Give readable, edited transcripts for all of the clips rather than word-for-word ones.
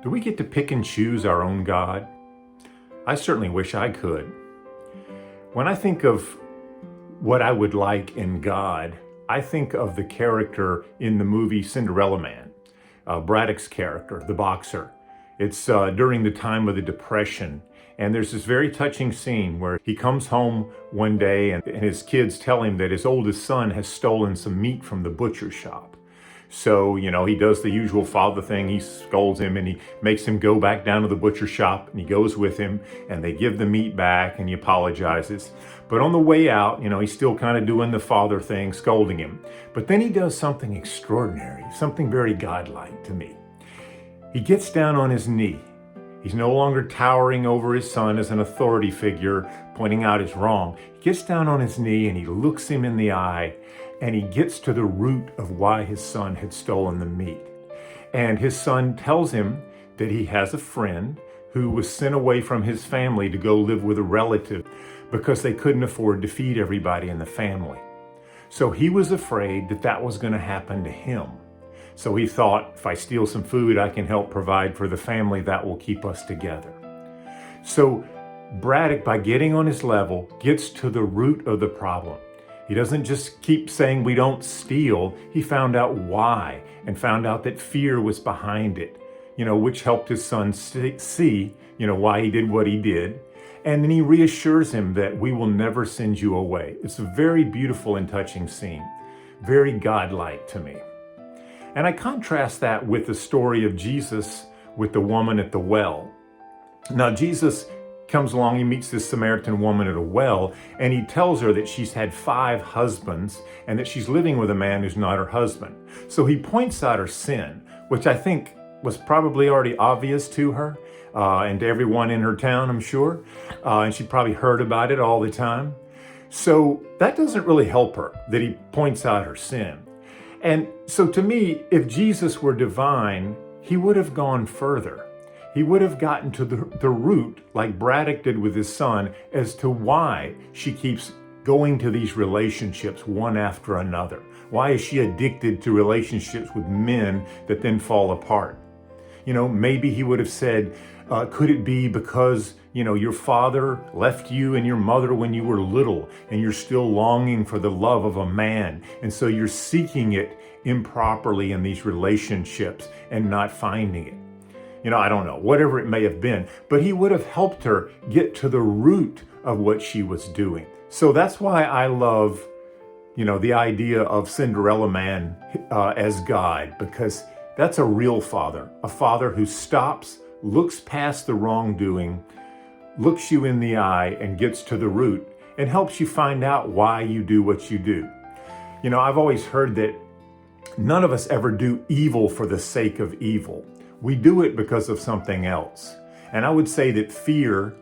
Do we get to pick and choose our own God? I certainly wish I could. When I think of what I would like in God, I think of the character in the movie Cinderella Man, Braddock's character, the boxer. It's during the time of the Depression, and there's this very touching scene where he comes home one day and his kids tell him that his oldest son has stolen some meat from the butcher shop. So, he does the usual father thing. He scolds him and he makes him go back down to the butcher shop, and he goes with him and they give the meat back and he apologizes. But on the way out, he's still kind of doing the father thing, scolding him. But then he does something extraordinary, something very godlike to me. He gets down on his knee. He's no longer towering over his son as an authority figure, pointing out his wrong. He gets down on his knee and he looks him in the eye, and he gets to the root of why his son had stolen the meat. And his son tells him that he has a friend who was sent away from his family to go live with a relative because they couldn't afford to feed everybody in the family. So he was afraid that that was going to happen to him. So he thought, if I steal some food, I can help provide for the family. That will keep us together. So Braddock, by getting on his level, gets to the root of the problem. He doesn't just keep saying we don't steal. He found out why and found out that fear was behind it, which helped his son see, why he did what he did. And then he reassures him that we will never send you away. It's a very beautiful and touching scene, very godlike to me. And I contrast that with the story of Jesus with the woman at the well. Now, Jesus comes along, he meets this Samaritan woman at a well, and he tells her that she's had 5 husbands and that she's living with a man who's not her husband. So he points out her sin, which I think was probably already obvious to her and to everyone in her town, I'm sure. And she probably heard about it all the time. So that doesn't really help her, that he points out her sin. And so to me, if Jesus were divine, he would have gone further. He would have gotten to the root, like Braddock did with his son, as to why she keeps going to these relationships one after another. Why is she addicted to relationships with men that then fall apart? Maybe he would have said, could it be because, your father left you and your mother when you were little and you're still longing for the love of a man, and so you're seeking it improperly in these relationships and not finding it? I don't know, whatever it may have been, but he would have helped her get to the root of what she was doing. So that's why I love, the idea of Cinderella Man as God, because that's a real father, a father who stops, looks past the wrongdoing, looks you in the eye and gets to the root and helps you find out why you do what you do. I've always heard that none of us ever do evil for the sake of evil. We do it because of something else. And I would say that fear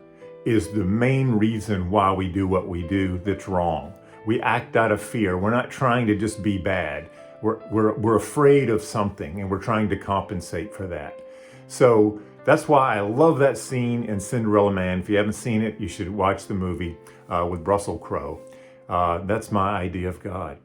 is the main reason why we do what we do that's wrong. We act out of fear. We're not trying to just be bad. We're afraid of something and we're trying to compensate for that. So that's why I love that scene in Cinderella Man. If you haven't seen it, you should watch the movie with Russell Crowe. That's my idea of God.